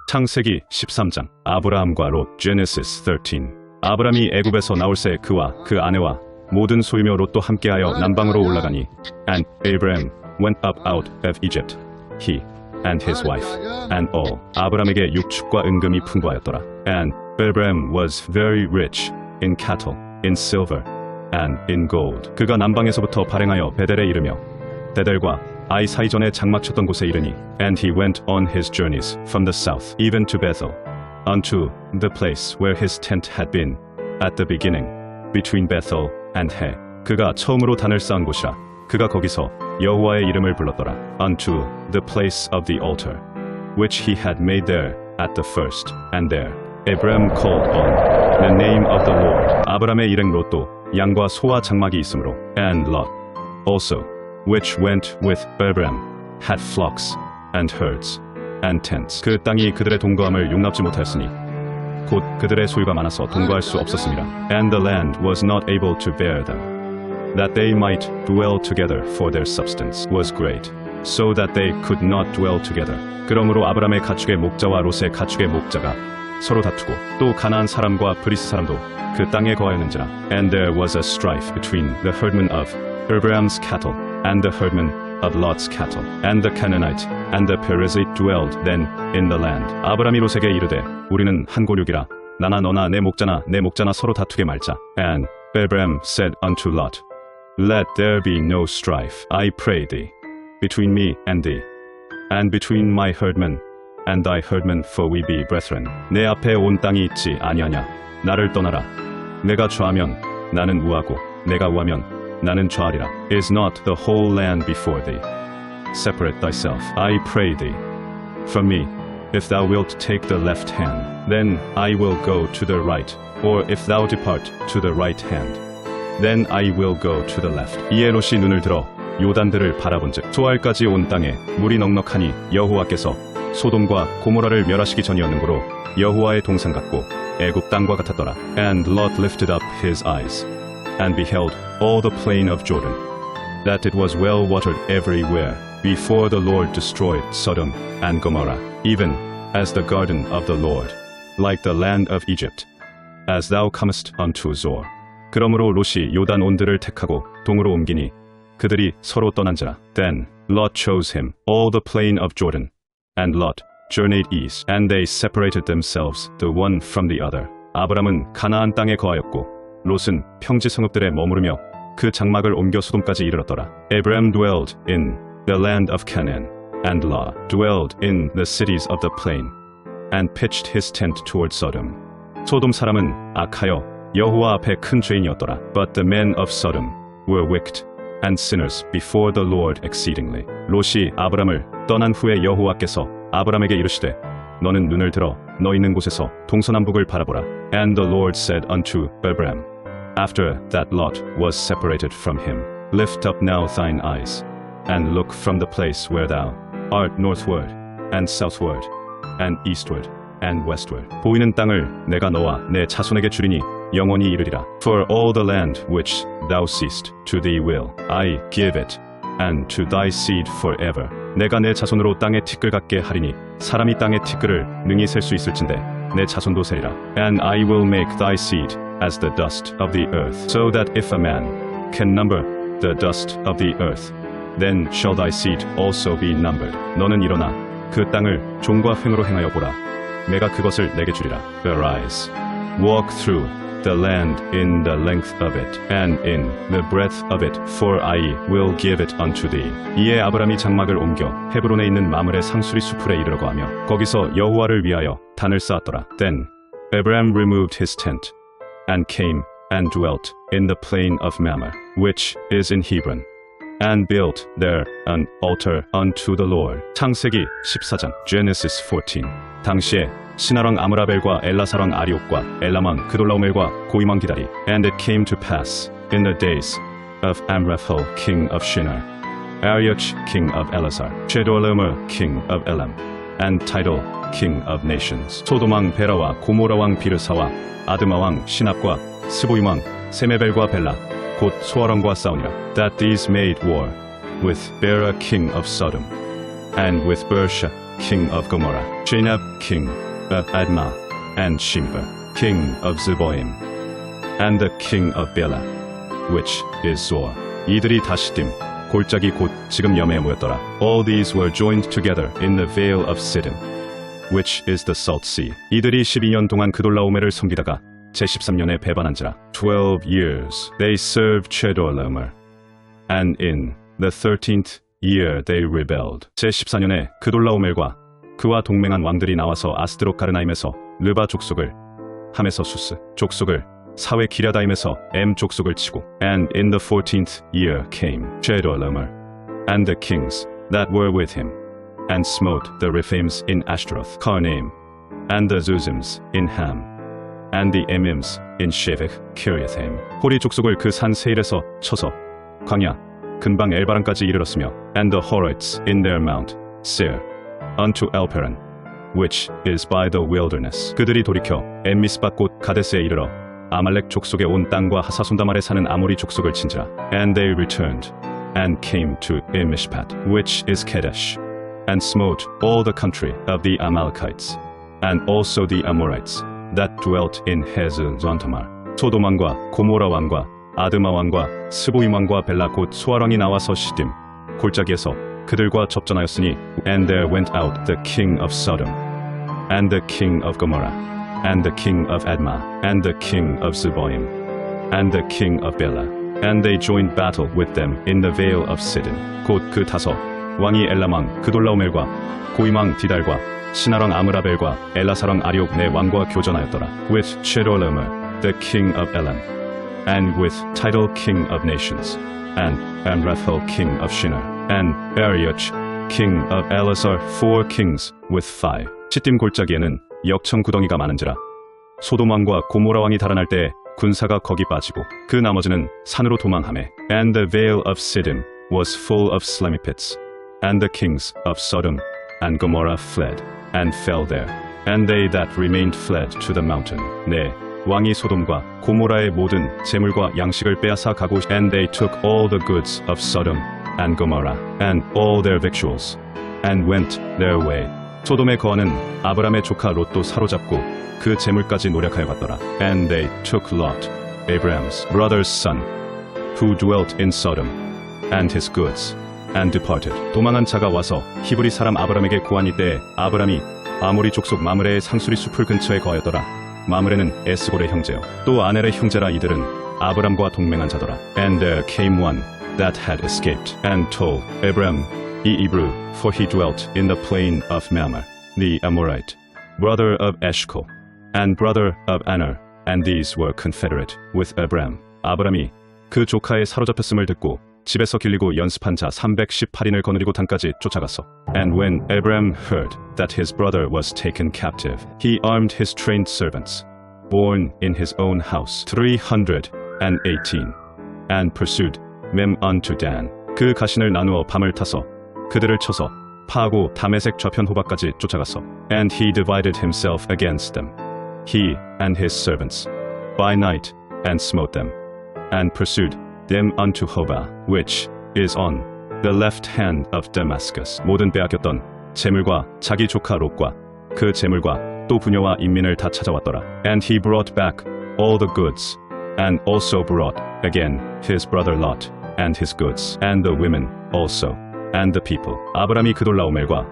창세기 13장 아브라함과 롯 Genesis 13. 아브라함이 애굽에서 나올 새 그와 그 아내와 모든 소유며 롯도 함께하여 남방으로 올라가니 And Abraham went up out of Egypt, he and his wife and all. 아브라함에게 육축과 은금이 풍부하였더라. And Abraham was very rich in cattle, in silver and in gold. 그가 남방에서부터 발행하여 베델에 이르며 베델과 아이 사이전에 장막 쳤던 곳에 이르니 And he went on his journeys from the south even to Bethel unto the place where his tent had been at the beginning between Bethel and He. 그가 처음으로 단을 쌓은 곳이라 그가 거기서 여호와의 이름을 불렀더라. Unto the place of the altar which he had made there at the first. And there Abraham called on the name of the Lord. 아브라함의 일행 롯도 양과 소와 장막이 있으므로 And Lot also which went with Abraham had flocks and herds and tents. 그 땅이 그들의 동거함을 용납지 못하였으니 곧 그들의 소유가 많아서 동거할 수 없었습니다. And the land was not able to bear them, that they might dwell together, for their substance was great, so that they could not dwell together. 그러므로 아브라함의 가축의 목자와 롯의 가축의 목자가 서로 다투고 또 가나안 사람과 브리스 사람도 그 땅에 거하였는지라. And there was a strife between the herdmen of Abraham's cattle and the herdmen of Lot's cattle. And the Canaanite and the Perizzite dwelled then in the land. 아브라함이 롯에게 이르되 우리는 한 고륙이라 나나 너나 내 목자나 서로 다투게 말자. And Abraham said unto Lot, Let there be no strife, I pray thee, between me and thee, and between my herdmen and thy herdmen, for we be brethren. 내 앞에 온 땅이 있지 아니하냐. 나를 떠나라. 내가 좌하면 나는 우하고 내가 우하면 나는 좌하리라. Is not the whole land before thee? Separate thyself, I pray thee, from me. If thou wilt take the left hand, then I will go to the right. Or if thou depart to the right hand, then I will go to the left. 이에 롯이 눈을 들어 요단들을 바라본즉 소알까지 온 땅에 물이 넉넉하니 여호와께서 소돔과 고모라를 멸하시기 전이었는고로 여호와의 동산 같고 애굽 땅과 같았더라. And Lot lifted up his eyes and beheld all the plain of Jordan, that it was well watered everywhere, before the Lord destroyed Sodom and Gomorrah, even as the garden of the Lord, like the land of Egypt, as thou comest unto Zoar. 그러므로 롯이 요단 온들을 택하고 동으로 옮기니 그들이 서로 떠난지라. Then Lot chose him all the plain of Jordan, and Lot journeyed east, and they separated themselves the one from the other. 아브람은 가나안 땅에 거하였고 롯은 평지 성읍들에 머무르며 그 장막을 옮겨 소돔까지 이르렀더라. Abraham dwelled in the land of Canaan, and Lot dwelled in the cities of the plain, and pitched his tent toward Sodom. 소돔 사람은 악하여 여호와 앞에 큰 죄인이었더라. But the men of Sodom were wicked and sinners before the Lord exceedingly. 롯이 아브람을 떠난 후에 여호와께서 아브람에게 이르시되 너는 눈을 들어 너 있는 곳에서 동서남북을 바라보라. And the Lord said unto Abraham, after that Lot was separated from him, Lift up now thine eyes, and look from the place where thou art northward, and southward, and eastward, and westward. 보이는 땅을 내가 너와 내 자손에게 주리니 영원히 이르리라. For all the land which thou seest, to thee will I give it, and to thy seed forever. 내가 내 자손으로 땅의 티끌 같게 하리니 사람이 땅의 티끌을 능히 셀 수 있을진데 내 자손도 세리라. And I will make thy seed as the dust of the earth, so that if a man can number the dust of the earth, then shall thy seed also be numbered. 너는 일어나 그 땅을 종과 횡으로 행하여 보라. 내가 그것을 내게 주리라. Arise, walk through the land in the length of it, and in the breadth of it, for I will give it unto thee. 이에 아브람이 장막을 옮겨 헤브론에 있는 마므레 상수리 수풀에 이르려고 하며 거기서 여호와를 위하여 단을 쌓았더라. Then Abraham removed his tent, and came and dwelt in the plain of Mamre, which is in Hebron, and built there an altar unto the Lord. 창세기 14장 Genesis 14. 당시에 시나왕 아므라벨과 엘라사왕 아리옥과 엘람왕 그돌라오멜과 고임왕 기다리. And it came to pass in the days of Amraphel king of Shinar, Arioch king of Elazar, Chedorlaomer king of Elam, and Tidal king of nations. 소돔왕 베라와 고모라왕 비르사와 아드마왕 시납과 스보임왕 세메벨과 벨라 곧 소아람과 싸우니라. That these made war with Bera king of Sodom, and with Bersha king of Gomorrah, Shinab, king of Admah, and Shimber, king of Zeboim, and the king of Bela, which is Zor. 이들이 다 시딤, 골짜기 곧 지금 염에 모였더라. All these were joined together in the vale of Siddim, which is the salt sea. 이들이 12년 동안 그돌라오메를 섬기다가 제13년에 배반한지라. 12 years they served Chedorlaomer, and in the 13th year they rebelled. 제14년에 그돌라오멜과 그와 동맹한 왕들이 나와서 아스드롯 가르나임에서 르바 족속을, 함에서 수스 족속을, 사회 기랴다임에서 엠 족속을 치고. And in the 14th year came Chedorlaomer and the kings that were with him, and smote the Rephaims in Ashtaroth Karnaim, and the Zuzims in Ham, and the Emims in Shevech Kiriathaim. 호리 족속을 그 산 세일에서 쳐서 광야 근방 엘바란까지 이르렀으며, and the Horites in their mount Seir unto Elparan, which is by the wilderness. 그들이 돌이켜 엠미스밭 곧 가데스에 이르러 아말렉 족속의 온 땅과 하사손담 아래 사는 아모리 족속을 친지라. And they returned and came to Mishpat, which is Kadesh, and smote all the country of the Amalekites, and also the Amorites that dwelt in Hazazontamar. 소돔 왕과 고모라 왕과 아드마 왕과 스보임 왕과 벨라 곧 소알 왕이 나와서 시딤 골짜기에서 그들과 접전하였으니. And there went out the king of Sodom, and the king of Gomorrah, and the king of Admah, and the king of Zeboim, and the king of Bela, and they joined battle with them in the vale of Siddim. 곧 그 다섯 왕이 엘람왕 그돌라오멜과 고임왕 디달과 시나랑 아므라벨과 엘라사랑 아리옥 네 왕과 교전하였더라. With Chedorlaomer the king of Elam, and with Tidal king of nations, and Amraphel king of Shinar, and Arioch king of Elazar, 4 kings with 5. 시딤 골짜기에는 역청 구덩이가 많은지라. 소돔 왕과 고모라 왕이 달아날 때에 군사가 거기 빠지고 그 나머지는 산으로 도망하매. And the vale of Siddim was full of slimy pits, and the kings of Sodom and Gomorrah fled and fell there, and they that remained fled to the mountain. 네, 왕이 소돔과 고모라의 모든 재물과 양식을 빼앗아 가고. And they took all the goods of Sodom and Gomorrah and all their victuals, and went their way. 소돔에 거하는 아브람의 조카 롯도 사로잡고 그 재물까지 노력하여 갔더라. And they took Lot, Abraham's brother's son, who dwelt in Sodom, and his goods, and departed. 도망한 자가 와서 히브리 사람 아브람에게 구하니 때에 아브람이 아모리 족속 마므레의 상수리 숲을 근처에 거하였더라. 마므레는 에스골의 형제요 또 아넬의 형제라. 이들은 아브람과 동맹한 자더라. And there came one that had escaped, and told Abram the Hebrew, for he dwelt in the plain of Mamre, the Amorite, brother of Eshcol, and brother of Aner, and these were confederate with Abram. 아브람이 그 조카의 사로잡혔음을 듣고 집에서 길리고 연습한 자 318인을 거느리고 단까지 쫓아갔어. And when Abram heard that his brother was taken captive, he armed his trained servants, born in his own house, 318, and pursued them unto Dan. 그 가신을 나누어 밤을 타서 그들을 쳐서 파하고 다메섹 좌편 호박까지 쫓아갔어. And he divided himself against them, he and his servants, by night, and smote them, and pursued them unto Hobah, which is on the left hand of Damascus. 모든 빼앗겼던 재물과 자기 조카 롯과 그 재물과 또 부녀와 인민을 다 찾아왔더라. And he brought back all the goods, and also brought again his brother Lot, and his goods, and the women also, and the people. 아브람이 그돌라오멜과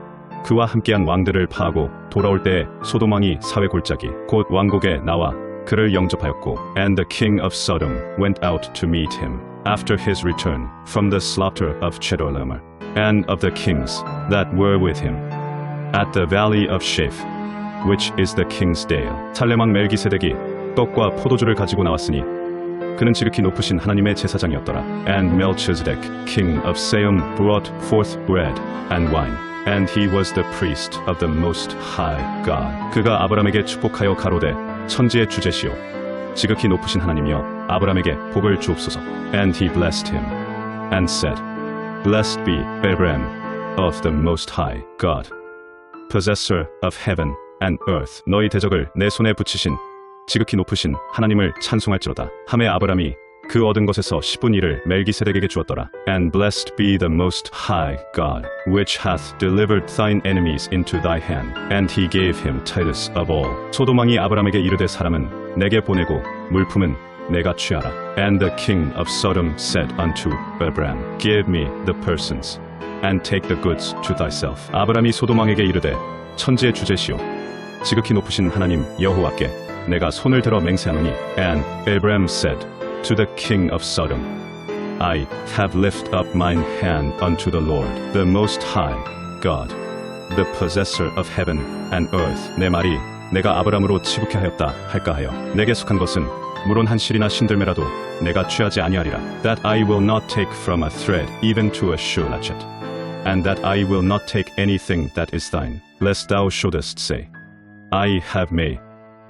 그와 함께한 왕들을 파하고 돌아올 때에 소돔 왕이 사회 골짜기 곧 왕곡에 나와 그를 영접하였고. And the king of Sodom went out to meet him after his return from the slaughter of Chedorlaomer, and of the kings that were with him at the valley of Shaph, which is the king's dale. 살렘 왕 멜기세덱이 떡과 포도주를 가지고 나왔으니 그는 지극히 높으신 하나님의 제사장이었더라. And Melchizedek, king of Salem, brought forth bread and wine, and he was the priest of the Most High God. 그가 아브람에게 축복하여 가로되 천지의 주제시오 지극히 높으신 하나님이여 아브람에게 복을 주옵소서. And he blessed him and said, Blessed be Abram of the Most High God, possessor of heaven and earth. 너희 대적을 내 손에 붙이신 지극히 높으신 하나님을 찬송할지로다. 하매 아브람이 그 얻은 것에서 10분의 1을 멜기세덱에게 주었더라. And blessed be the most high God, which hath delivered thine enemies into thy hand. And he gave him tithes of all. 소돔왕이 아브람에게 이르되 사람은 내게 보내고 물품은 내가 취하라. And the king of Sodom said unto Abram, Give me the persons, and take the goods to thyself. 아브람이 소돔왕에게 이르되 천지의 주제시오 지극히 높으신 하나님 여호와께 내가 손을 들어 맹세하노니. And Abram said to the king of Sodom, I have lifted up mine hand unto the Lord, the most high God, the possessor of heaven and earth. 내 말이 내가 아브람으로 치북해 하였다 할까 하여 내게 속한 것은 물론 한 실이나 신들매라도 내가 취하지 아니하리라. That I will not take from a thread even to a shoe latchet, and that I will not take anything that is thine, lest thou shouldest say, I have made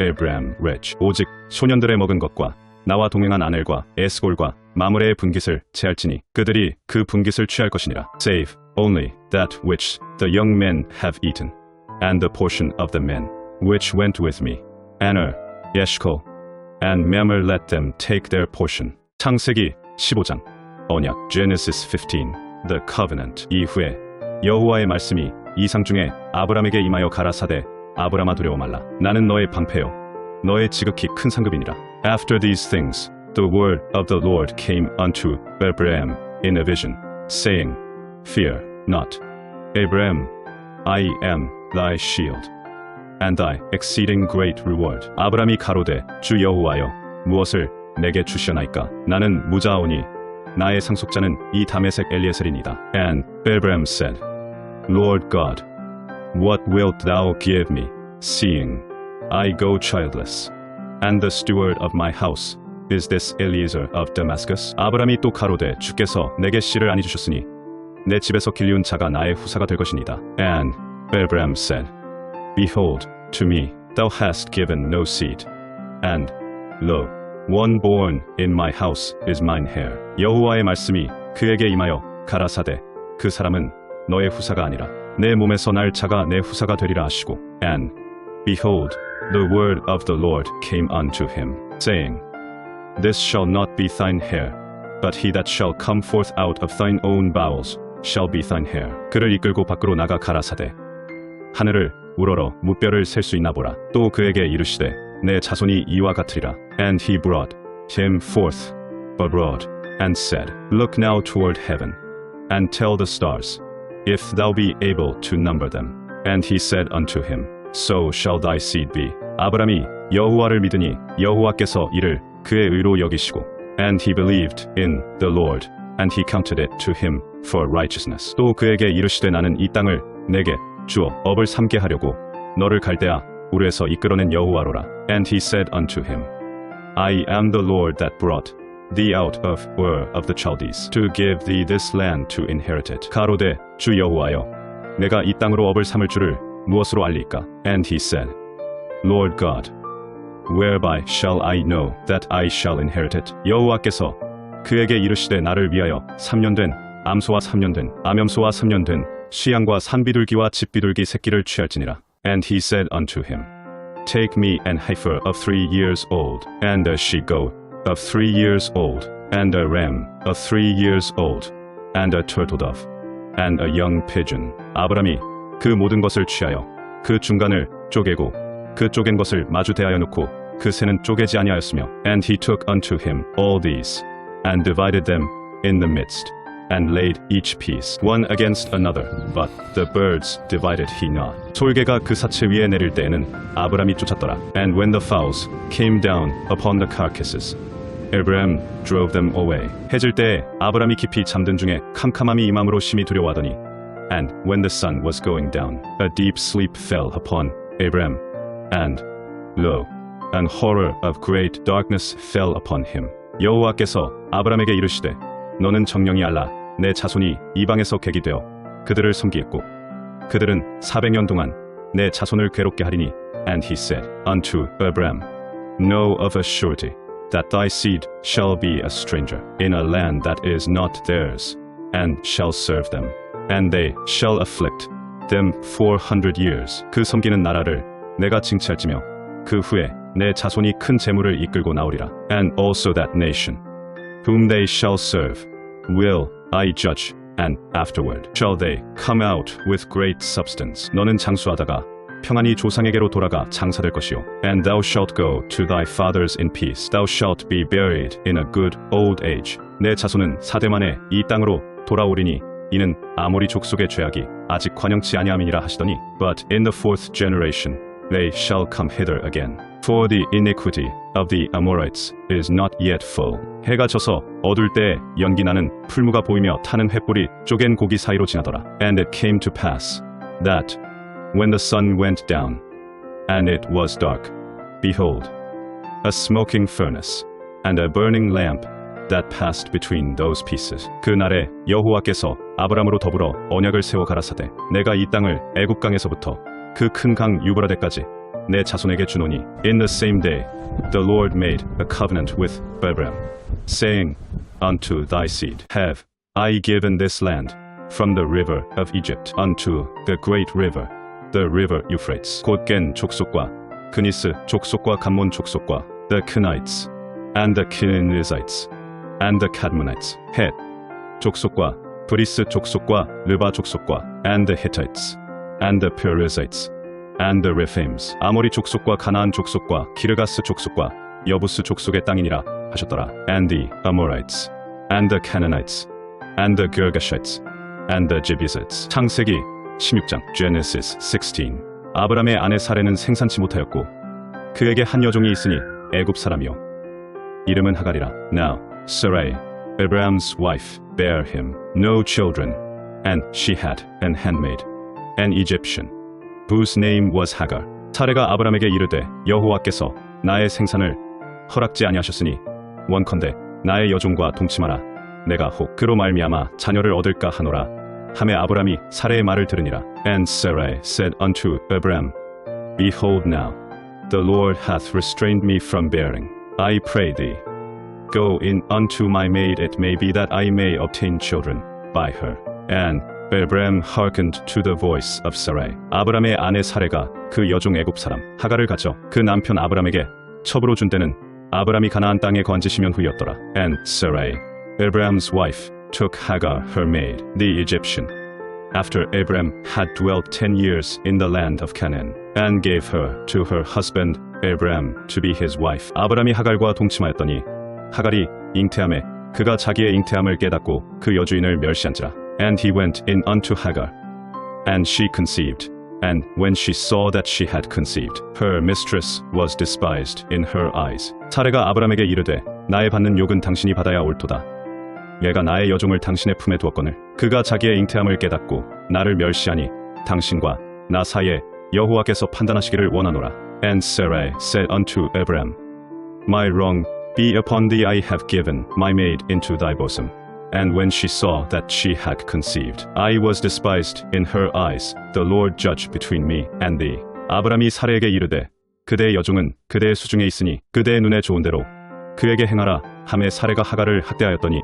Abram rich. 오직 소년들의 먹은 것과 나와 동행한 아넬과 에스골과 마므레의 분깃을 채할지니 그들이 그 분깃을 취할 것이니라. Save only that which the young men have eaten, and the portion of the men which went with me, Aner, Eshcol, and Mamre, let them take their portion. 창세기 15장 언약 Genesis 15 The covenant. 이후에 여호와의 말씀이 이상 중에 아브람에게 임하여 가라사대 아브람아 두려워 말라. 나는 너의 방패요 너의 지극히 큰 상급이니라. After these things the word of the Lord came unto Abram in a vision, saying, Fear not, Abram, I am thy shield, and thy exceeding great reward. 아브람이 가로되 주 여호와여 무엇을 내게 주시오나이까. 나는 무자하오니 나의 상속자는 이 다메섹 엘리에셀이니이다. And Abram said, Lord God, what wilt thou give me, seeing I go childless, and the steward of my house is this Eliezer of Damascus? 아브람이 또 가로되 주께서 내게 씨를 아니 주셨으니 내 집에서 길리운 자가 나의 후사가 될 것이니이다. And Abram said, Behold, to me thou hast given no seed, and lo, one born in my house is mine heir. 여호와의 말씀이 그에게 임하여 가라사대 그 사람은 너의 후사가 아니라 내 몸에서 날 자가 내 후사가 되리라 하시고. And behold, the word of the Lord came unto him, saying, This shall not be thine heir, but he that shall come forth out of thine own bowels shall be thine heir. 그를 이끌고 밖으로 나가 가라사대 하늘을 우러러 무뼈를 셀 수 있나 보라. 또 그에게 이르시되 내 자손이 이와 같으리라. And he brought him forth abroad, and said, Look now toward heaven, and tell the stars, if thou be able to number them. And he said unto him, So shall thy seed be. 아브람이 여호와를 믿으니 여호와께서 이를 그의 의로 여기시고. And he believed in the Lord, and he counted it to him for righteousness. 또 그에게 이르시되 나는 이 땅을 내게 주어 업을 삼게 하려고 너를 갈대아 우르에서 이끌어낸 여호와로라. And he said unto him, I am the Lord that brought thee out of Ur of the Chaldees, to give thee this land to inherit it. 가로되 주 여호와여 내가 이 땅으로 업을 삼을 줄을 무엇으로 알리까? And he said, Lord God, whereby shall I know that I shall inherit it? 여호와께서 그에게 이르시되 나를 위하여 3년 된 암소와 3년 된 암염소와 3년 된 수양과 산비둘기와 집비둘기 새끼를 취할지니라. And he said unto him, Take me an heifer of 3 years old, and a she-goat of 3 years old, and a ram of 3 years old, and a turtle dove, and a young pigeon. 아브람이 그 모든 것을 취하여 그 중간을 쪼개고 그 쪼갠 것을 마주 대하여 놓고 그 새는 쪼개지 아니하였으며. And he took unto him all these, and divided them in the midst, and laid each piece one against another, but the birds divided he not. 솔개가 그 사체 위에 내릴 때에는 아브람이 쫓았더라. And when the fowls came down upon the carcasses, Abram drove them away. 해질 때에 아브람이 깊이 잠든 중에 캄캄함이 임함으로 심히 두려워하더니. And when the sun was going down, a deep sleep fell upon Abram, and lo, an horror of great darkness fell upon him. 여호와께서 아브람에게 이르시되 너는 정령이 알라. 내 자손이 이방에서 객이 되어 그들을 섬기겠고 그들은 400년 동안 내 자손을 괴롭게 하리니. And he said unto Abram, Know of a surety that thy seed shall be a stranger in a land that is not theirs, and shall serve them, and they shall afflict them 400 years. 그 섬기는 나라를 내가 징치할지며 그 후에 내 자손이 큰 재물을 이끌고 나오리라. And also that nation whom they shall serve, will I judge, and afterward shall they come out with great substance. 너는 장수하다가 평안히 조상에게로 돌아가 장사될 것이요. And thou shalt go to thy fathers in peace. Thou shalt be buried in a good old age. 내 자손은 사대 만에 이 땅으로 돌아오리니 이는 아모리 족속의 죄악이 아직 관영치 아니함이니라 하시더니 But in the fourth generation they shall come hither again. For the iniquity of the Amorites is not yet full. 해가 져서 어둘 때에 연기 나는 풀무가 보이며 타는 횃불이 쪼갠 고기 사이로 지나더라. And it came to pass that when the sun went down and it was dark, behold, a smoking furnace and a burning lamp that passed between those pieces. 그날에 여호와께서 아브람으로 더불어 언약을 세워 가라사대 내가 이 땅을 애굽 강에서부터 그 큰 강 유브라데까지 내 자손에게 주노니. In the same day the Lord made a covenant with Abram, saying unto thy seed, Have I given this land from the river of Egypt unto the great river, the river Euphrates. 곧 겐 족속과 그니스 족속과 감몬 족속과 the Kenites and the Kenizzites and the Cadmonites, 헷 족속과 브리스 족속과 르바 족속과 and the Hittites and the Perizzites and the Rephaims, 아모리 족속과 가나안 족속과 기르가스 족속과 여부스 족속의 땅이니라 하셨더라. And the Amorites and the Canaanites and the Girgashites and the Jebusites. 창세기 16장 Genesis 16. 아브람의 아내 사레는 생산치 못하였고 그에게 한 여종이 있으니 애굽 사람이요 이름은 하갈이라. Now Sarai, Abraham's wife, bare him no children, and she had an handmaid, an Egyptian, whose name was Hagar. 사레가 아브람에게 이르되 여호와께서 나의 생산을 허락지 아니하셨으니 원컨대 나의 여종과 동침하라. 내가 혹 그로 말미암아 자녀를 얻을까 하노라. 하매 아브람이 사레의 말을 들으니라. And Sarai said unto Abram, Behold now, the Lord hath restrained me from bearing. I pray thee, go in unto my maid, it may be that I may obtain children by her. And Abram hearkened to the voice of Sarai. 아브람의 아내 사레가 그 여종 애굽 사람 하갈을 가져 그 남편 아브람에게 첩으로 준 때는 아브람이 가나안 땅에 건지시면 후였더라. And Sarai, Abram's wife, took Hagar her maid, the Egyptian, after Abram had dwelt 10 years in the land of Canaan, and gave her to her husband Abram to be his wife. 아브람이 하갈과 동침하였더니 하갈이 잉태함에 그가 자기의 잉태함을 깨닫고 그 여주인을 멸시한지라. And he went in unto Hagar, and she conceived. And when she saw that she had conceived, her mistress was despised in her eyes. 사레가 아브람에게 이르되 나의 받는 욕은 당신이 받아야 옳도다. 내가 나의 여종을 당신의 품에 두었거늘 그가 자기의 잉태함을 깨닫고 나를 멸시하니 당신과 나 사이에 여호와께서 판단하시기를 원하노라. And Sarai said unto Abram, My wrong be upon thee, I have given my maid into thy bosom. And when she saw that she had conceived, I was despised in her eyes. The Lord judge between me and thee. 아브람이 사레에게 이르되 그대의 여종은 그대의 수중에 있으니 그대의 눈에 좋은 대로 그에게 행하라 하매 사레가 하갈을 학대하였더니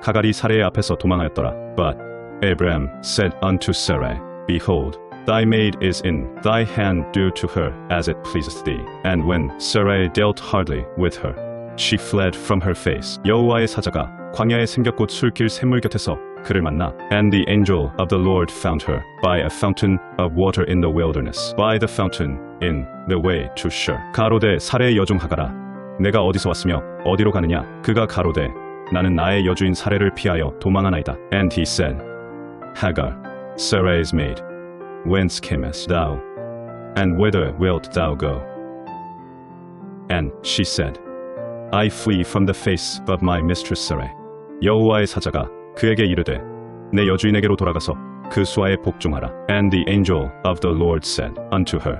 하갈이 사레의 앞에서 도망하였더라. But Abram said unto Sarai, Behold, thy maid is in thy hand, do to her as it pleaseth thee. And when Sarai dealt hardly with her, she fled from her face. 여호와의 사자가 광야의 생겼꽃 술길 샘물 곁에서 그를 만나. And the angel of the Lord found her by a fountain of water in the wilderness, by the fountain in the way to Shur. 가로되 사레의 여종 하갈아, 내가 어디서 왔으며 어디로 가느냐? 그가 가로되 나는 나의 여주인 사레를 피하여 도망하나이다. And he said, Hagar, Sarai's maid, whence camest thou, and whither wilt thou go? And she said, I flee from the face of my mistress Sarai. 여호와의 사자가 그에게 이르되 내 여주인에게로 돌아가서 그 수하에 복종하라. And the angel of the Lord said unto her,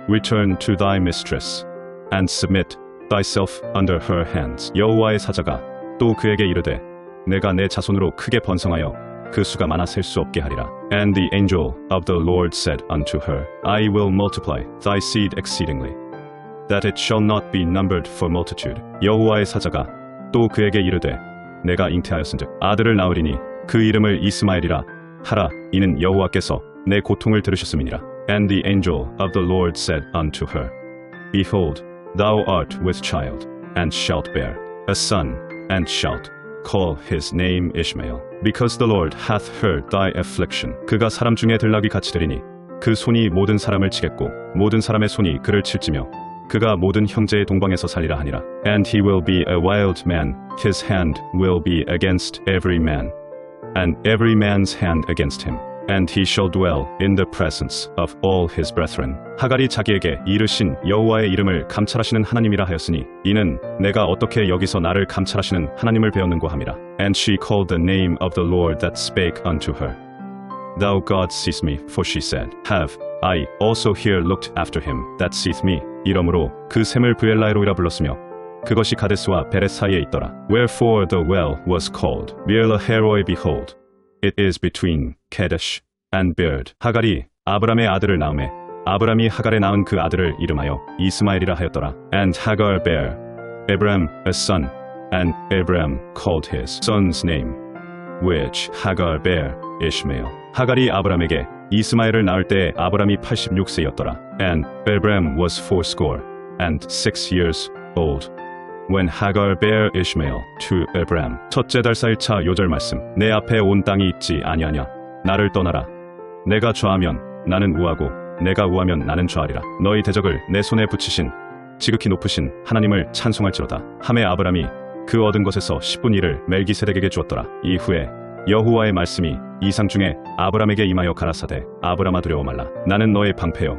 Return to thy mistress, and submit thyself under her hands. 여호와의 사자가 또 그에게 이르되 내가 내 자손으로 크게 번성하여 그 수가 많아 셀 수 없게 하리라. And the angel of the Lord said unto her, I will multiply thy seed exceedingly, that it shall not be numbered for multitude. 여호와의 사자가 또 그에게 이르되 내가 잉태하였은즉 아들을 낳으리니 그 이름을 이스마엘이라 하라. 이는 여호와께서 내 고통을 들으셨음이니라. And the angel of the Lord said unto her, Behold, thou art with child, and shalt bear a son, and shalt call his name Ishmael, because the Lord hath heard thy affliction. 그가 사람 중에 들나귀 같이 되리니 그 손이 모든 사람을 치겠고 모든 사람의 손이 그를 칠지며 그가 모든 형제의 동방에서 살리라 하니라. And he will be a wild man, his hand will be against every man, and every man's hand against him. And he shall dwell in the presence of all his brethren. 하갈이 자기에게 이르신 여호와의 이름을 감찰하시는 하나님이라 하였으니 이는 내가 어떻게 여기서 나를 감찰하시는 하나님을 배웠는고 함이라. And she called the name of the Lord that spake unto her. Thou God seest me, for she said, Have I also here looked after him that seeth me? 이러므로 그 샘을 브엘라에로이라 불렀으며 그것이 가데스와 베렛 사이에 있더라. Wherefore the well was called Beer-lahai-roi. Behold, it is between Kadesh and Bered. 하갈이 아브람의 아들을 낳음에 아브람이 하갈에 낳은 그 아들을 이름하여 이스마엘이라 하였더라. And Hagar bare Abram a son, and Abram called his son's name, which Hagar bare Ishmael. 하갈이 아브람에게 이스마엘을 낳을 때에 아브람이 86세였더라. And Abram was 86 years old when Hagar bare Ishmael to Abram. 첫째 달 4일차 요절 말씀. 내 앞에 온 땅이 있지 아니하냐. 나를 떠나라. 내가 좌하면 나는 우하고 내가 우하면 나는 좌하리라. 너희 대적을 내 손에 붙이신 지극히 높으신 하나님을 찬송할지로다. 하매 아브람이 그 얻은 것에서 10분의 1을 멜기세덱에게 주었더라. 이후에 여호와의 말씀이 이상 중에 아브람에게 임하여 가라사대 아브람아 두려워 말라. 나는 너의 방패요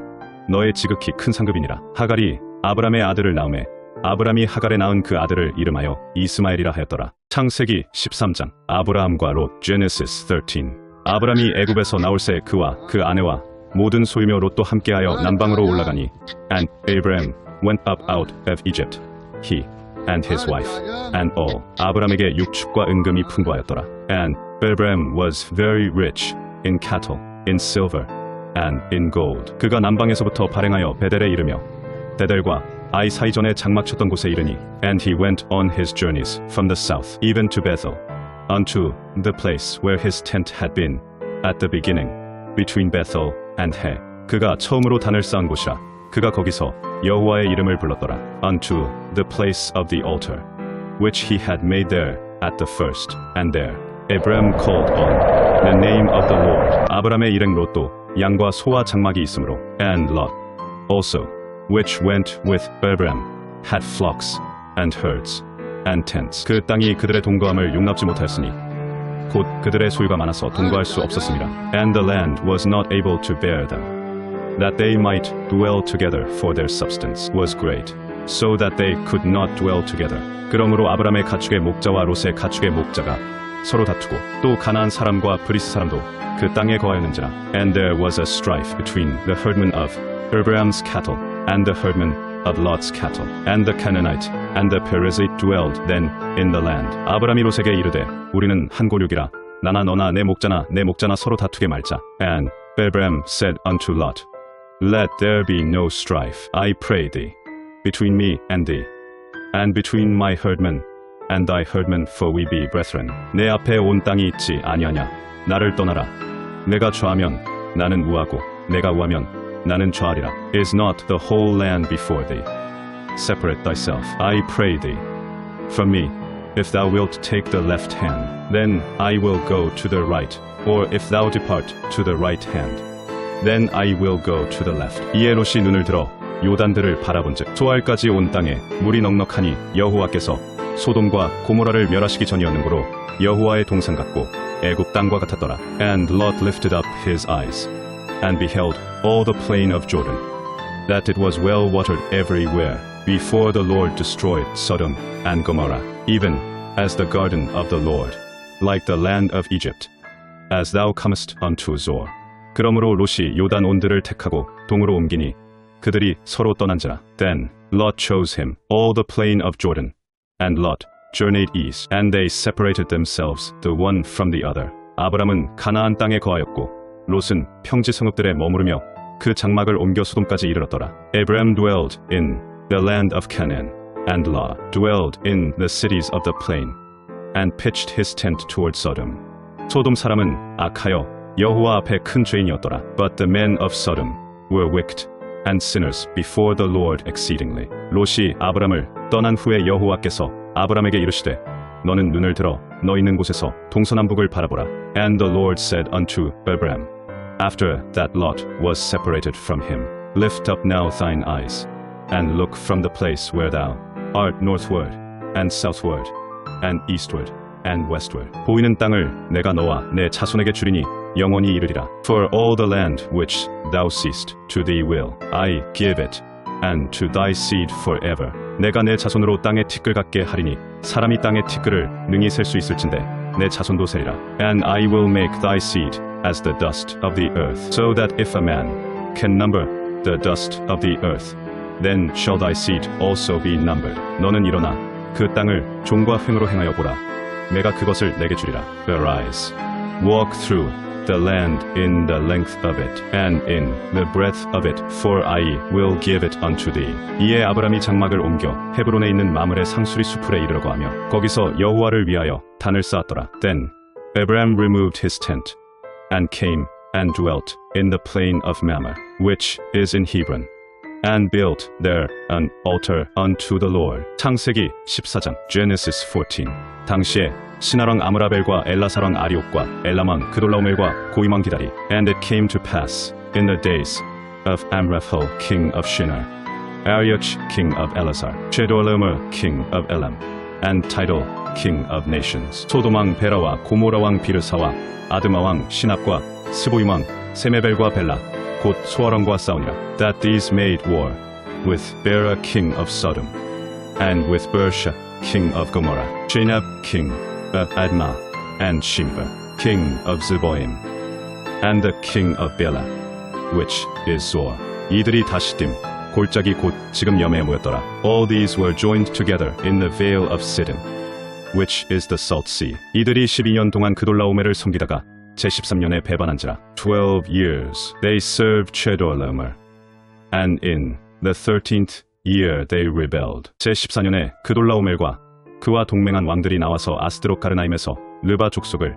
너의 지극히 큰 상급이니라. 하갈이 아브람의 아들을 낳음에 아브람이 하갈에 낳은 그 아들을 이름하여 이스마엘이라 하였더라. 창세기 13장. 아브라함과 롯. Genesis 13. 아브람이 애굽에서 나올새 그와 그 아내와 모든 소유며 롯도 함께하여 남방으로 올라가니 And Abram went up out of Egypt, he and his wife and all. 아브람에게 육축과 은금이 풍부하였더라. And Abram was very rich in cattle, in silver, and in gold. 그가 남방에서부터 발행하여 베델에 이르며 베델과 아이 사이전에 장막 쳤던 곳에 이르니 And he went on his journeys from the south even to Bethel, unto the place where his tent had been at the beginning, between Bethel and He. 그가 처음으로 단을 쌓은 곳이라. 그가 거기서 여호와의 이름을 불렀더라. Unto the place of the altar, which he had made there at the first. And there Abram called on the name of the Lord. 아브람의 일행 롯도 양과 소와 장막이 있으므로 And Lot also, which went with Abram, had flocks and herds and tents. 그 땅이 그들의 동거함을 용납지 못하였으니 곧 그들의 소유가 많아서 동거할 수 없었습니다. And the land was not able to bear them, that they might dwell together, for their substance was great, so that they could not dwell together. 그러므로 아브람의 가축의 목자와 롯의 가축의 목자가 서로 다투고 또 가나안 사람과 브리스 사람도 그 땅에 거하였는지라. And there was a strife between the herdmen of Abram's cattle and the herdmen of Lot's cattle. And the Canaanite and the Perizzite dwelled then in the land. 아브람이 롯에게 이르되 우리는 한 고륙이라. 나나 너나 내 목자나 서로 다투게 말자. And Abram said unto Lot, Let there be no strife, I pray thee, between me and thee, and between my herdmen and thy herdmen, for we be brethren. 내 앞에 온 땅이 있지 아니하냐. 나를 떠나라. 내가 좌하면 나는 우하고 내가 우하면 나는 좌하리라. Is not the whole land before thee? Separate thyself, I pray thee, from me. If thou wilt take the left hand, then I will go to the right, or if thou depart to the right hand, then I will go to the left. 이에 롯이 눈을 들어 요단들을 바라본즉 소알까지 온 땅에 물이 넉넉하니 여호와께서 소돔과 고모라를 멸하시기 전이었는고로 여호와의 동산 같고 애굽 땅과 같았더라. And Lot lifted up his eyes and beheld all the plain of Jordan, that it was well watered everywhere, before the Lord destroyed Sodom and Gomorrah, even as the garden of the Lord, like the land of Egypt, as thou comest unto Zoar. 그러므로 롯이 요단 온들을 택하고 동으로 옮기니 그들이 서로 떠난지라. Then Lot chose him all the plain of Jordan, and Lot journeyed east, and they separated themselves the one from the other. 아브람은 가나안 땅에 거하였고 롯은 평지 성읍들에 머무르며 그 장막을 옮겨 소돔까지 이르렀더라. Abram dwelled in the land of Canaan, and Lot dwelled in the cities of the plain, and pitched his tent toward Sodom. 소돔 사람은 악하여 여호와 앞에 큰 죄인이었더라. But the men of Sodom were wicked and sinners before the Lord exceedingly. 롯이 아브람을 떠난 후에 여호와께서 아브람에게 이르시되 너는 눈을 들어 너 있는 곳에서 동서남북을 바라보라. And the Lord said unto Abram, after that Lot was separated from him, lift up now thine eyes, and look from the place where thou art northward, and southward, and eastward, and westward. 보이는 땅을 내가 너와 내 자손에게 주리니 영원히 이르리라. For all the land which thou seest, to thee will I give it, and to thy seed forever. 내가 내 자손으로 땅의 티끌 같게 하리니 사람이 땅의 티끌을 능히 셀 수 있을진데 내 자손도 세리라. And I will make thy seed as the dust of the earth, so that if a man can number the dust of the earth, then shall thy seed also be numbered. 너는 일어나 그 땅을 종과 횡으로 행하여 보라. 내가 그것을 내게 주리라. Arise, walk through the land in the length of it, and in the breadth of it, for I will give it unto thee. 이에 아브람이 장막을 옮겨 헤브론에 있는 마므레 상수리 수풀에 이르려고 하며 거기서 여호와를 위하여 단을 쌓았더라. Then Abram removed his tent, and came and dwelt in the plain of Mamre, which is in Hebron, and built there an altar unto the Lord. 창세기 14장 Genesis 14. 당시에 시나랑 아므라벨과 엘라사랑 아리옥과 엘람왕 그돌라오멜과 고임왕 기다리. And it came to pass in the days of Amraphel king of Shinar, Arioch king of Elazar, Chedorlaomer king of Elam, and Tidal king of nations. 소돔왕 베라와 고모라왕 비르사와 아드마왕 시납과 스보임왕 세메벨과 벨라 곧 소아람과 싸우니라. That these made war with Bera king of Sodom, and with Bersha king of Gomorrah, Shinab king of Admah, and Shimber king of Zeboim, and the king of Bela, which is Zoar. 이들이 다 시딤 골짜기 곧 지금 염에 모였더라. All these were joined together in the vale of Siddim, which is the salt sea. 이들이 12년 동안 그돌라오멜을 섬기다가 제13년에 배반한지라. 12 years they served Chedorlaomer, and in the 13th year they rebelled. 제14년에 그돌라오멜과 그와 동맹한 왕들이 나와서 아스드롯 가르나임에서 르바 족속을,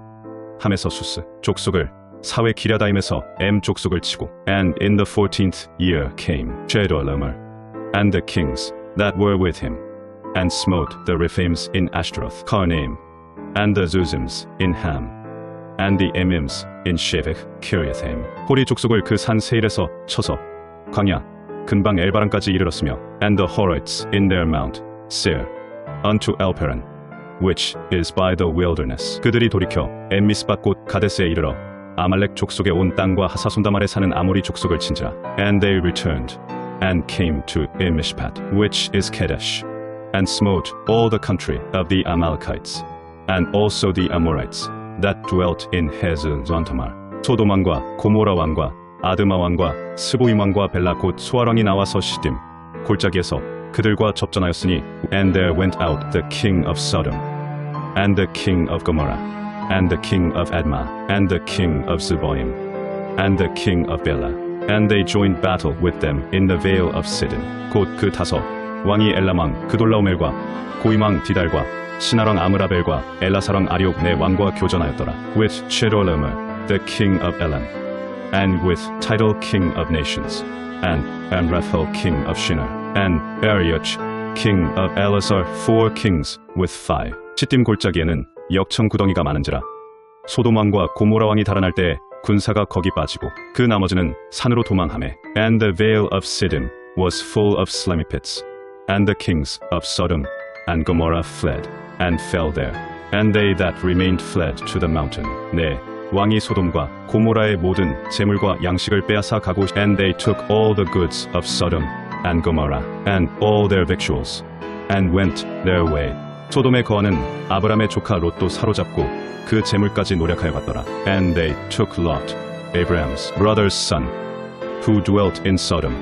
함에서 수스 족속을, 사회 기랴다임에서 엠 족속을 치고. And in the 14th year came Chedorlaomer and the kings that were with him, and smote the Rephaims in Ashtaroth Karnaim, and the Zuzims in Ham, and the Emims in Shevech Kiriathaim. 호리 족속을 그 산 세일에서 쳐서 광야 근방 엘바란까지 이르렀으며, and the Horites in their mount Seir unto Elparan, which is by the wilderness. 그들이 돌이켜 엠미스밭 곧 가데스에 이르러 아말렉 족속의 온 땅과 하사손다말에 사는 아모리 족속을 친지라. And they returned and came to Mishpat, which is Kadesh, and smote all the country of the Amalekites, and also the Amorites that dwelt in Hazazontamar. 소돔 왕과 고모라 왕과 아드마 왕과 스보임 왕과 벨라 곧 소아랑이 나와서 시딤 골짜기에서 그들과 접전하였으니. And there went out the king of Sodom, and the king of Gomorrah, and the king of Admah, and the king of Zeboim, and the king of Bela, and they joined battle with them in the vale of Siddim. 곧 그 다섯 왕이 엘람왕 그돌라오멜과 고임왕 디달과 시나랑 아므라벨과 엘라사랑 아리옥 네 왕과 교전하였더라. With Chedorlaomer the king of Elam, and with Tidal king of nations, and Amraphel king of Shinar, and Arioch king of Elazar, 4 kings with 5. 시딤 골짜기에는 역청 구덩이가 많은지라. 소돔 왕과 고모라 왕이 달아날 때에 군사가 거기 빠지고 그 나머지는 산으로 도망하매. And the vale of Siddim was full of slimy pits, and the kings of Sodom and Gomorrah fled and fell there, and they that remained fled to the mountain. 네, 왕이 소돔과 고모라의 모든 재물과 양식을 빼앗아 가고. And they took all the goods of Sodom and Gomorrah, and all their victuals, and went their way. 소돔에 거하는 아브람의 조카 롯도 사로잡고 그 재물까지 노력하여 갔더라. And they took Lot, Abram's brother's son, who dwelt in Sodom,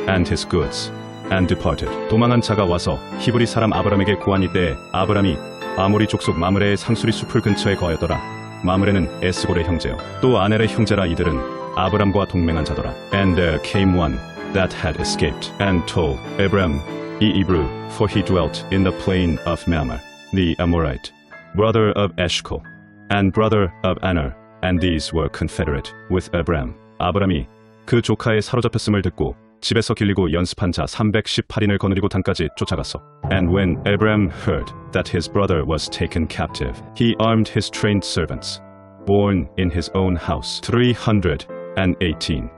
and his goods, and departed. 도망한 자가 와서 히브리 사람 아브람에게 구하니 때에 아브람이 아모리 족속 마므레의 상수리 숲을 근처에 거하였더라. 마므레는 에스골의 형제요 또 아넬의 형제라. 이들은 아브람과 동맹한 자더라. And there came one that had escaped, and told Abram the Hebrew, for he dwelt in the plain of Mamre, the Amorite, brother of Eshcol, and brother of Aner, and these were confederate with Abram. 아브람이 그 조카의 사로잡혔음을 듣고 집에서 길리고 연습한 자 318인을 거느리고 단까지 쫓아갔어. And when Abraham heard that his brother was taken captive, he armed his trained servants, born in his own house, 318,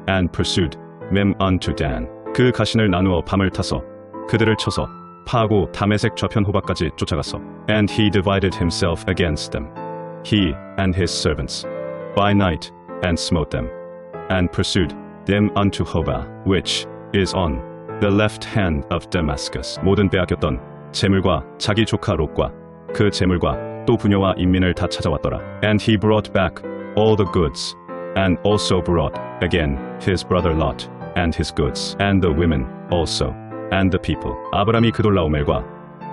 and pursued them unto Dan. 그 가신을 나누어 밤을 타서 그들을 쳐서 파하고 다메섹 좌편 호박까지 쫓아갔어. And he divided himself against them, he and his servants, by night, and smote them, and pursued them unto Hobah, which is on the left hand of Damascus. 모든 빼앗겼던 재물과 자기 조카 롯과 그 재물과 또 부녀와 인민을 다 찾아왔더라. And he brought back all the goods, and also brought again his brother Lot, and his goods, and the women also, and the people. 아브람이 그돌라오멜과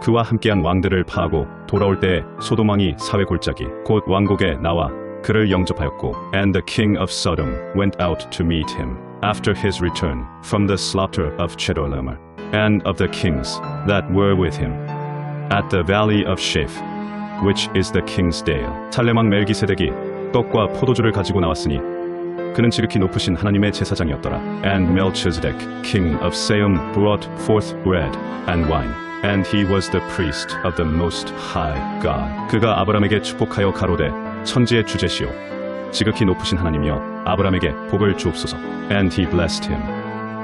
그와 함께한 왕들을 파하고 돌아올 때에 소돔 왕이 사회 골짜기 곧 왕국에 나와 그를 영접하였고, and the king of Sodom went out to meet him after his return from the slaughter of Chedorlaomer, and of the kings that were with him at the valley of Shaph, which is the king's dale. 살렘 왕 멜기세덱이 떡과 포도주를 가지고 나왔으니 그는 지극히 높으신 하나님의 제사장이었더라. And Melchizedek, king of Salem, brought forth bread and wine, and he was the priest of the Most High God. 그가 아브람에게 축복하여 가로되 천지의 주제시오 지극히 높으신 하나님이여 아브람에게 복을 주옵소서. And he blessed him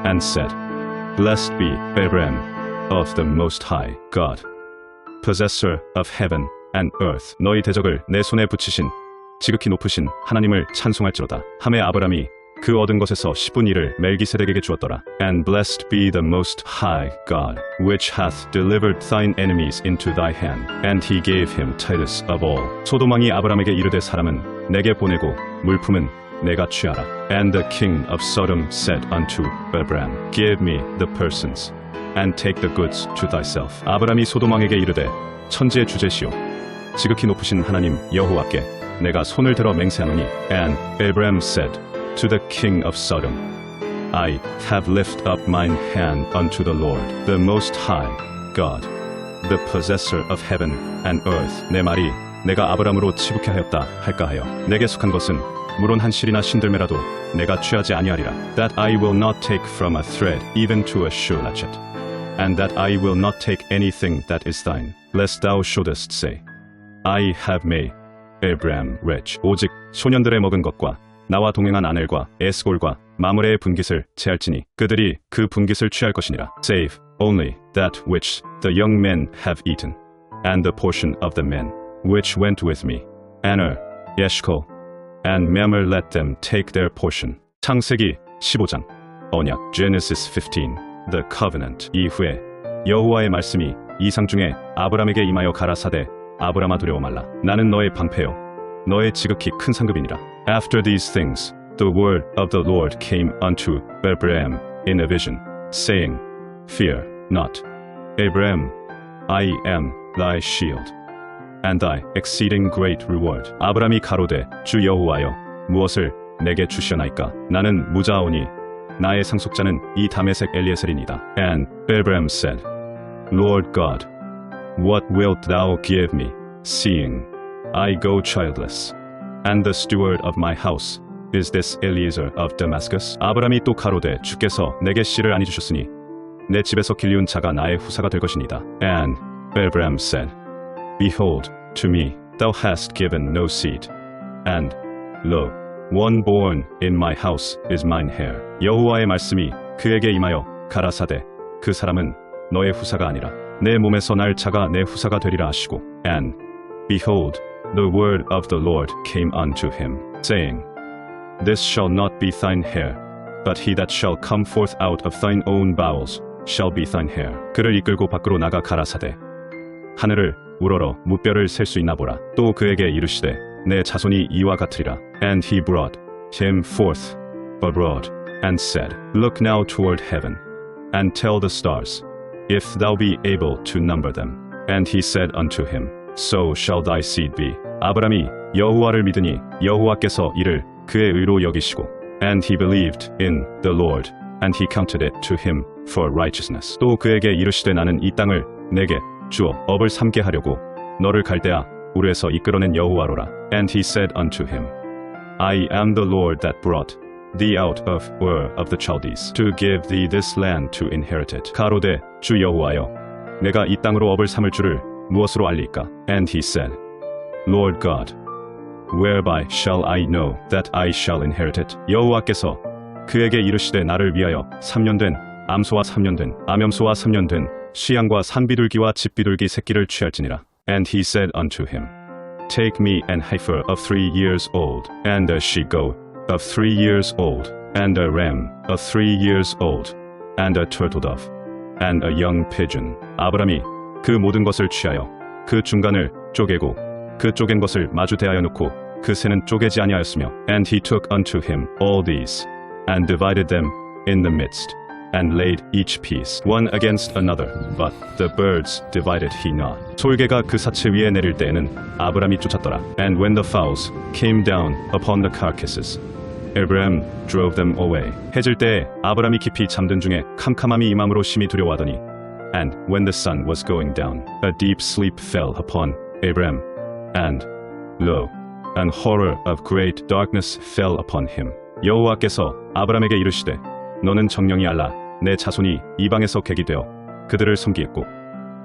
and said, Blessed be Abraham of the Most High God, possessor of heaven and earth. 너희 대적을 내 손에 붙이신 지극히 높으신 하나님을 찬송할지로다. 하매 아브람이 그 얻은 것에서 10분의 1을 멜기세덱에게 주었더라. And blessed be the Most High God, which hath delivered thine enemies into thy hand. And he gave him tithes of all. 소돔 왕이 아브람에게 이르되 사람은 내게 보내고 물품은 내가 취하라. And the king of Sodom said unto Abraham, Give me the persons, and take the goods to thyself. 아브람이 소돔 왕에게 이르되 천지의 주제시오 지극히 높으신 하나님 여호와께 내가 손을 들어 맹세하노니. And Abraham said to the king of Sodom, I have lifted up mine hand unto the Lord, the Most High God, the possessor of heaven and earth. 내 말이 내가 아브람으로 치북해 하였다 할까 하여 내게 속한 것은 물론 한 실이나 신들매라도 내가 취하지 아니하리라. That I will not take from a thread even to a shoe latchet, and that I will not take anything that is thine, lest thou shouldest say, I have made Abraham rich. 오직 소년들의 먹은 것과 나와 동행한 아넬과 에스골과 마므레의 분깃을 채할지니 그들이 그 분깃을 취할 것이니라. Save only that which the young men have eaten, and the portion of the men which went with me, Aner, Eshcol, and Mamre, let them take their portion. 창세기 15장 언약 Genesis 15 The covenant. 이후에 여호와의 말씀이 이상 중에 아브람에게 임하여 가라사대 아브람아 두려워 말라. 나는 너의 방패요 너의 지극히 큰 상급이니라. After these things the word of the Lord came unto Abraham in a vision, saying, Fear not, Abraham, I am thy shield, and thy exceeding great reward. 아브람이 가로되 주 여호와여 무엇을 내게 주시오나이까. 나는 무자하오니 나의 상속자는 이 다메섹 엘리에셀이니이다. And Abraham said, Lord God, what wilt thou give me, seeing I go childless, and the steward of my house is this Eliezer of Damascus? 아브람이 또 가로되 주께서 내게 씨를 아니 주셨으니 내 집에서 길리운 자가 나의 후사가 될 것이니이다. And Abraham said, Behold, to me thou hast given no seed, and lo, one born in my house is mine heir. 여호와의 말씀이 그에게 임하여 가라사대 그 사람은 너의 후사가 아니라 내 몸에서 날 자가 내 후사가 되리라 하시고. And behold, the word of the Lord came unto him, saying, This shall not be thine heir, but he that shall come forth out of thine own bowels shall be thine heir. 그를 이끌고 밖으로 나가 가라사대 하늘을 우러러 무뼈를 셀 수 있나 보라. 또 그에게 이르시되 내 자손이 이와 같으리라. And he brought him forth abroad, and said, Look now toward heaven, and tell the stars, if thou be able to number them. And he said unto him, So shall thy seed be. 아브람이 여호와를 믿으니 여호와께서 이를 그의 의로 여기시고. And he believed in the Lord, and he counted it to him for righteousness. 또 그에게 이르시되 나는 이 땅을 내게 주어 업을 삼게 하려고 너를 갈대아 우르에서 이끌어낸 여호와로라. And he said unto him, I am the Lord that brought thee out of Ur of the Chaldees, to give thee this land to inherit it. 가로되 주 여호와여, 내가 이 땅으로 업을 삼을 줄을 무엇으로 알리까? And he said, Lord God, whereby shall I know that I shall inherit it? 여호와께서 그에게 이르시되 나를 위하여 3년 된 암소와 3년 된 암염소와 3년 된 수양과 산비둘기와 집비둘기 새끼를 취할지니라. And he said unto him, Take me an heifer of 3 years old, and a she-goat of 3 years old, and a ram of 3 years old, and a turtle dove, and a young pigeon. 아브람이 그 모든 것을 취하여 그 중간을 쪼개고 그 쪼갠 것을 마주 대하여 놓고 그 새는 쪼개지 아니하였으며, And he took unto him all these, and divided them in the midst, and laid each piece one against another, but the birds divided he not. 솔개가 그 사체 위에 내릴 때에는 아브람이 쫓았더라. And when the fowls came down upon the carcasses, Abraham drove them away. 해질 때에 아브람이 깊이 잠든 중에 캄캄함이 임함으로 심히 두려워하더니, And when the sun was going down, a deep sleep fell upon Abraham, and lo, an horror of great darkness fell upon him. 여호와께서 아브람에게 이르시되, 너는 정령이 알라. 내 자손이 이방에서 객이 되어 그들을 섬기겠고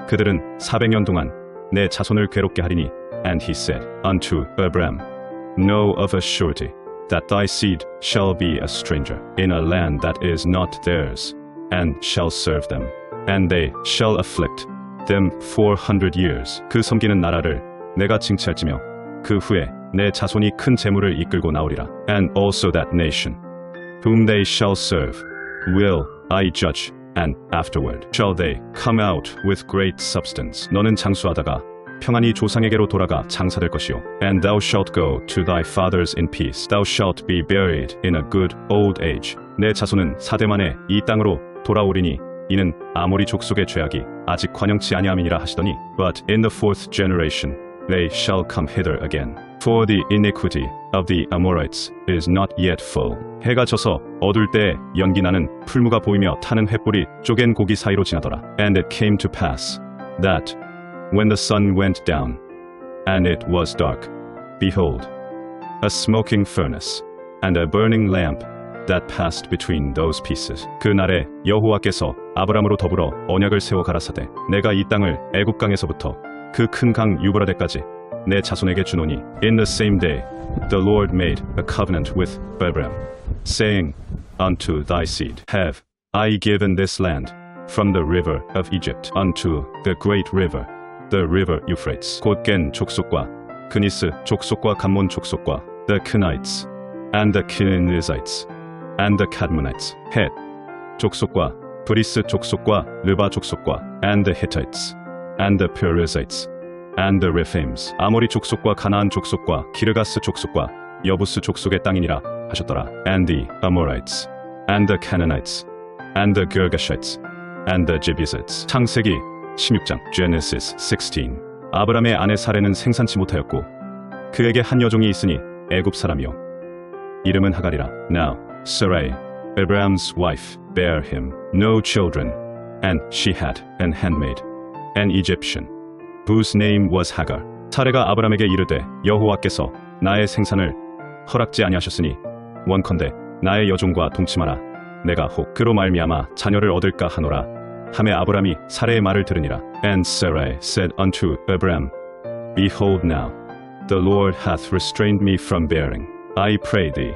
그들은 400년 동안 내 자손을 괴롭게 하리니. And he said unto Abraham, Know of a surety that thy seed shall be a stranger in a land that is not theirs, and shall serve them, and they shall afflict them 400 years. 그 섬기는 나라를 내가 징치할지며 그 후에 내 자손이 큰 재물을 이끌고 나오리라. And also that nation whom they shall serve will I judge, and afterward shall they come out with great substance. 너는 장수하다가 평안히 조상에게로 돌아가 장사될 것이요. And thou shalt go to thy fathers in peace. Thou shalt be buried in a good old age. 내 자손은 4대 만에 이 땅으로 돌아오리니 이는 아모리 족속의 죄악이 아직 관영치 아니함이니라 하시더니, But in the 4th generation they shall come hither again. For the iniquity of the Amorites is not yet full. 해가 져서 어둘 때에 연기 나는 풀무가 보이며 타는 횃불이 쪼갠 고기 사이로 지나더라. And it came to pass that when the sun went down and it was dark, behold, a smoking furnace and a burning lamp that passed between those pieces. 그날에 여호와께서 아브람으로 더불어 언약을 세워 가라사대, 내가 이 땅을 애굽 강에서부터 그 큰 강 유브라데까지 내 자손에게 주노니. In the same day the Lord made a covenant with Abraham, saying unto thy seed, Have I given this land from the river of Egypt unto the great river, the river Euphrates. 곧 겐 족속과 그니스 족속과 감몬 족속과 the Kenites and the Kenizzites and the Kadmonites, 헷 족속과 브리스 족속과 르바 족속과 and the Hittites and the Perizzites and the Rephaims, 아모리 족속과 가나안 족속과 기르가스 족속과 여부스 족속의 땅이니라 하셨더라. And the Amorites and the Canaanites and the Girgashites and the Jebusites. 창세기 16장 Genesis 16. 아브람의 아내 사레는 생산치 못하였고 그에게 한 여종이 있으니 애굽 사람이요 이름은 하갈이라. Now Sarai, Abraham's wife, bare him no children, and she had an handmaid, an Egyptian, whose name was Hagar. 사레가 아브람에게 이르되 여호와께서 나의 생산을 허락지 아니하셨으니 원컨대 나의 여종과 동침하라. 내가 혹 그로 말미암아 자녀를 얻을까 하노라. 하매 아브람이 사레의 말을 들으니라. And Sarai said unto Abraham, Behold now, the Lord hath restrained me from bearing. I pray thee,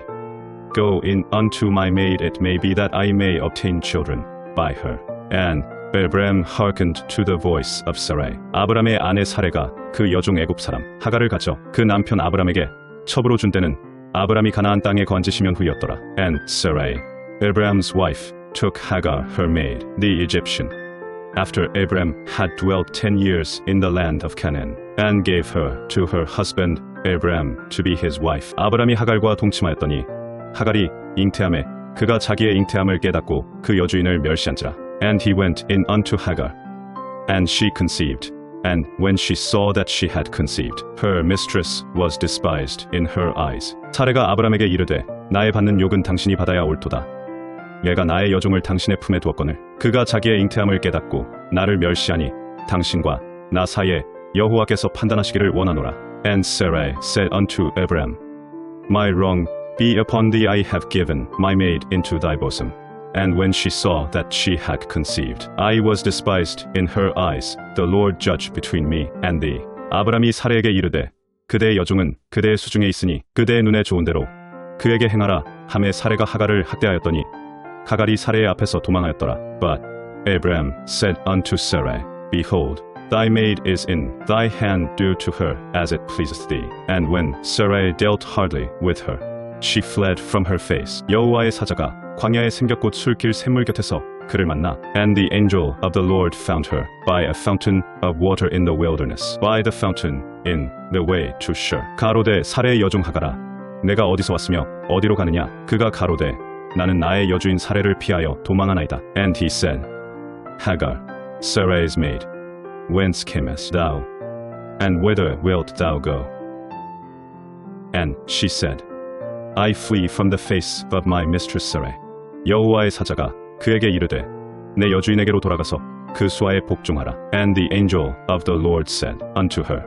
go in unto my maid, it may be that I may obtain children by her. And Abraham hearkened to the voice of Sarai. 아브람의 아내 사레가 그 여종 애굽 사람 하갈을 가져 그 남편 아브람에게 첩으로 준 때는 아브람이 가나안 땅에 건지시면 후였더라. And Sarai, Abraham's wife, took Hagar her maid, the Egyptian, after Abraham had dwelt 10 years in the land of Canaan, and gave her to her husband Abraham to be his wife. 아브람이 하갈과 동침하였더니 하갈이 잉태함에 그가 자기의 잉태함을 깨닫고 그 여주인을 멸시한지라. And he went in unto Hagar, and she conceived. And when she saw that she had conceived, her mistress was despised in her eyes. 사레가 아브람에게 이르되 나의 받는 욕은 당신이 받아야 옳도다. 내가 나의 여종을 당신의 품에 두었거늘 그가 자기의 잉태함을 깨닫고 나를 멸시하니 당신과 나 사이에 여호와께서 판단하시기를 원하노라. And Sarai said unto Abraham, My wrong be upon thee, I have given my maid into thy bosom. And when she saw that she had conceived, I was despised in her eyes. The Lord judge between me and thee. 아브람이 사레에게 이르되 그대의 여종은 그대의 수중에 있으니 그대의 눈에 좋은 대로 그에게 행하라 하매 사레가 하갈을 학대하였더니 하갈이 사레의 앞에서 도망하였더라. But Abram said unto Sarai, Behold, thy maid is in thy hand, do to her as it pleaseth thee. And when Sarai dealt hardly with her, she fled from her face. 여호와의 사자가 광야의 생겼꽃 술길 샘물 곁에서 그를 만나. And the angel of the Lord found her by a fountain of water in the wilderness, by the fountain in the way to Shur. 가로되 사레의 여종 하갈아, 내가 어디서 왔으며 어디로 가느냐? 그가 가로되 나는 나의 여주인 사레를 피하여 도망하나이다. And he said, Hagar, Sarai's maid, whence camest thou, and whither wilt thou go? And she said, I flee from the face of my mistress Sarai. 여호와의 사자가 그에게 이르되 내 여주인에게로 돌아가서 그 수하에 복종하라. And the angel of the Lord said unto her,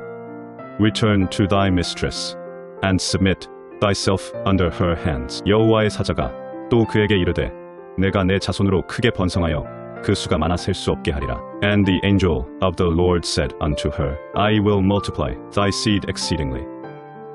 Return to thy mistress, and submit thyself under her hands. 여호와의 사자가 또 그에게 이르되 내가 내 자손으로 크게 번성하여 그 수가 많아 셀 수 없게 하리라. And the angel of the Lord said unto her, I will multiply thy seed exceedingly,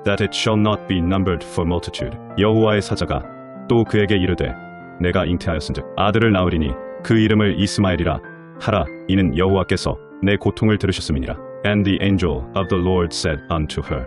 that it shall not be numbered for multitude. 여호와의 사자가 또 그에게 이르되 내가 잉태하였은즉 아들을 낳으리니 그 이름을 이스마엘이라 하라. 이는 여호와께서 내 고통을 들으셨음이니라. And the angel of the Lord said unto her,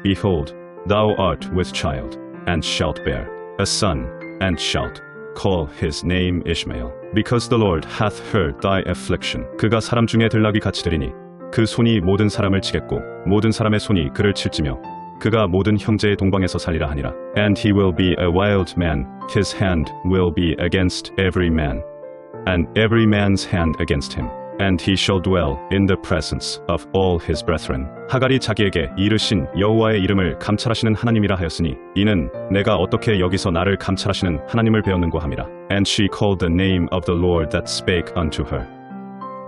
Behold, thou art with child, and shalt bear a son, and shalt call his name Ishmael, because the Lord hath heard thy affliction. 그가 사람 중에 들나귀 같이 되리니 그 손이 모든 사람을 치겠고 모든 사람의 손이 그를 칠지며 그가 모든 형제의 동방에서 살리라 하니라. And he will be a wild man, his hand will be against every man, and every man's hand against him. And he shall dwell in the presence of all his brethren. 하갈이 자기에게 이르신 여호와의 이름을 감찰하시는 하나님이라 하였으니 이는 내가 어떻게 여기서 나를 감찰하시는 하나님을 배웠는고 함이라. And she called the name of the Lord that spake unto her,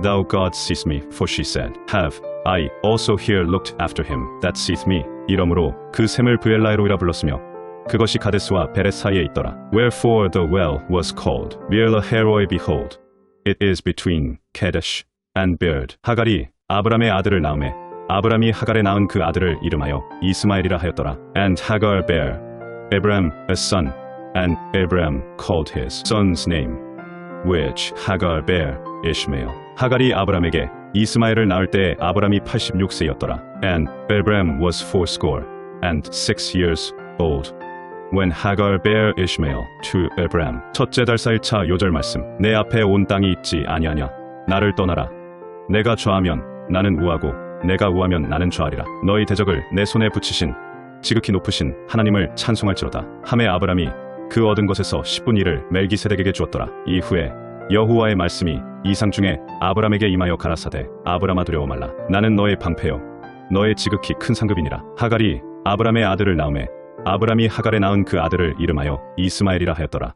Thou God seest me, for she said, Have I also here looked after him that seeth me? 이러므로 그 샘을 브엘라에로이라 불렀으며 그것이 가데스와 베렛 사이에 있더라. Wherefore the well was called Beer-lahai-roi. Behold, it is between Kadesh and Bered. 하갈이 아브람의 아들을 낳음에 아브람이 하갈에 낳은 그 아들을 이름하여 이스마엘이라 하였더라. And Hagar bare Abram a son, and Abram called his son's name, which Hagar bare, Ishmael. 하갈이 아브람에게 이스마엘을 낳을 때에 아브람이 86세였더라. And Abram was 86 years old when Hagar bare Ishmael to Abram. 첫째 달 4일차 요절 말씀. 내 앞에 온 땅이 있지 아니하냐. 나를 떠나라. 내가 좌하면 나는 우하고 내가 우하면 나는 좌하리라. 너희 대적을 내 손에 붙이신 지극히 높으신 하나님을 찬송할지로다. 하매 아브람이 그 얻은 것에서 10분의 1을 멜기세덱에게 주었더라. 이후에 여호와의 말씀이 이상 중에 아브람에게 임하여 가라사대 아브람아 두려워 말라. 나는 너의 방패요 너의 지극히 큰 상급이니라. 하갈이 아브람의 아들을 낳음에 아브람이 하갈에 낳은 그 아들을 이름하여 이스마엘이라 하였더라.